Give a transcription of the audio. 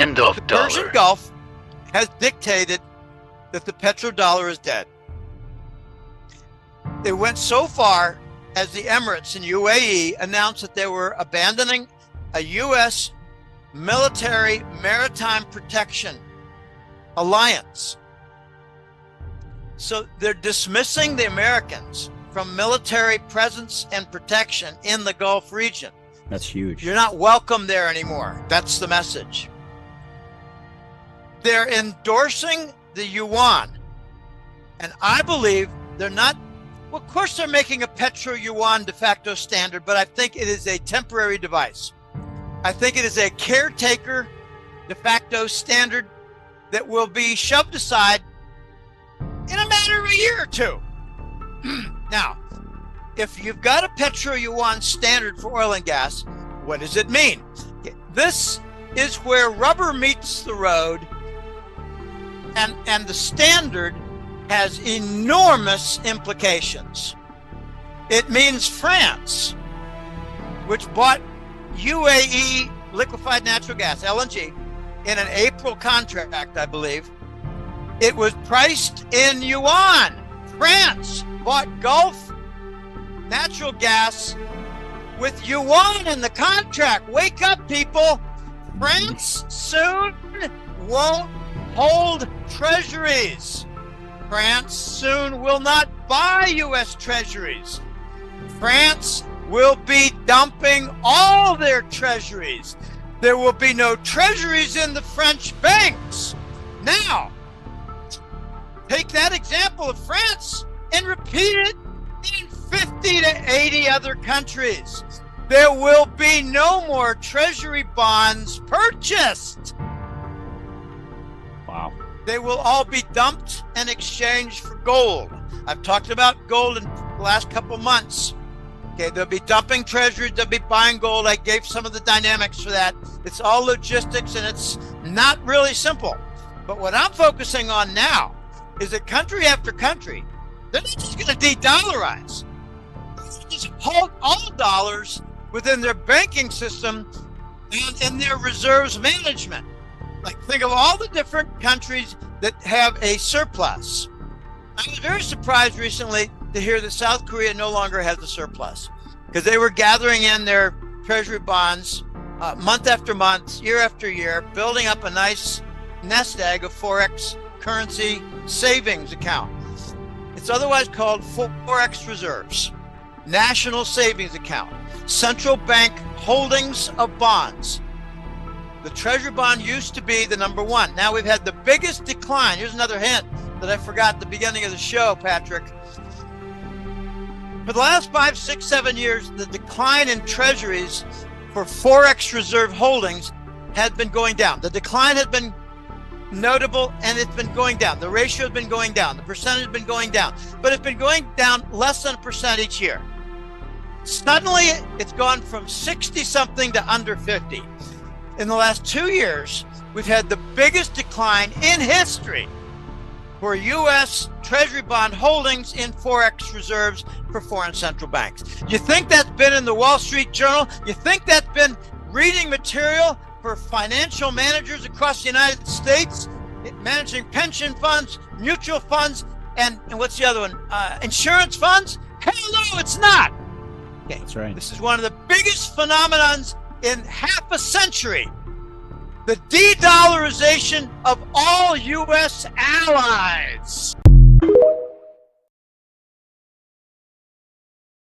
End of The dollar. Persian Gulf has dictated that the petrodollar is dead. It went so far as the Emirates and UAE announced that they were abandoning a U.S. military maritime protection alliance. So they're dismissing the Americans from military presence and protection in the Gulf region. That's huge. You're not welcome there anymore. That's the message. They're endorsing the yuan. And I believe they're not, well, of course they're making a petro-yuan de facto standard, but I think it is a temporary device. I think it is a caretaker de facto standard that will be shoved aside in a matter of a year or two. Now, if you've got a petro-yuan standard for oil and gas, what does it mean? This is where rubber meets the road, and the standard has enormous implications. It means France, which bought UAE liquefied natural gas, LNG, in an April contract, I believe. It was priced in yuan. France bought Gulf natural gas with yuan in the contract. Wake up, people. France soon won't hold treasuries. France soon will not buy U.S. treasuries. France will be dumping all their treasuries. There will be no treasuries in the French banks. Now, take that example of France and repeat it in 50 to 80 other countries. There will be no more treasury bonds purchased. Wow. They will all be dumped and exchanged for gold. I've talked about gold in the last couple months. Okay, they'll be dumping treasuries, they'll be buying gold. I gave some of the dynamics for that. It's all logistics and it's not really simple. But what I'm focusing on now is that country after country, they're not just going to de-dollarize. They're just hold all dollars within their banking system and in their reserves management. Like, think of all the different countries that have a surplus. I was very surprised recently to hear that South Korea no longer has a surplus, because they were gathering in their treasury bonds month after month, year after year, building up a nice nest egg of Forex currency savings account. It's otherwise called Forex reserves, national savings account, central bank holdings of bonds. The treasury bond used to be the number one. Now we've had the biggest decline. Here's another hint that I forgot at the beginning of the show, Patrick. For the last 5, 6, 7 years, the decline in treasuries for Forex reserve holdings has been going down. The decline has been notable, and it's been going down. The ratio has been going down. The percentage has been going down. But it's been going down less than 1% each year. Suddenly, it's gone from 60-something to under 50. In the last 2 years, we've had the biggest decline in history for U.S. Treasury bond holdings in Forex reserves for foreign central banks. You think that's been in the Wall Street Journal? You think that's been reading material for financial managers across the United States, managing pension funds, mutual funds, and what's the other one? Insurance funds? Hell no, it's not. Okay, That's right. This is one of the biggest phenomenons in half a century. The de-dollarization of all U.S. allies.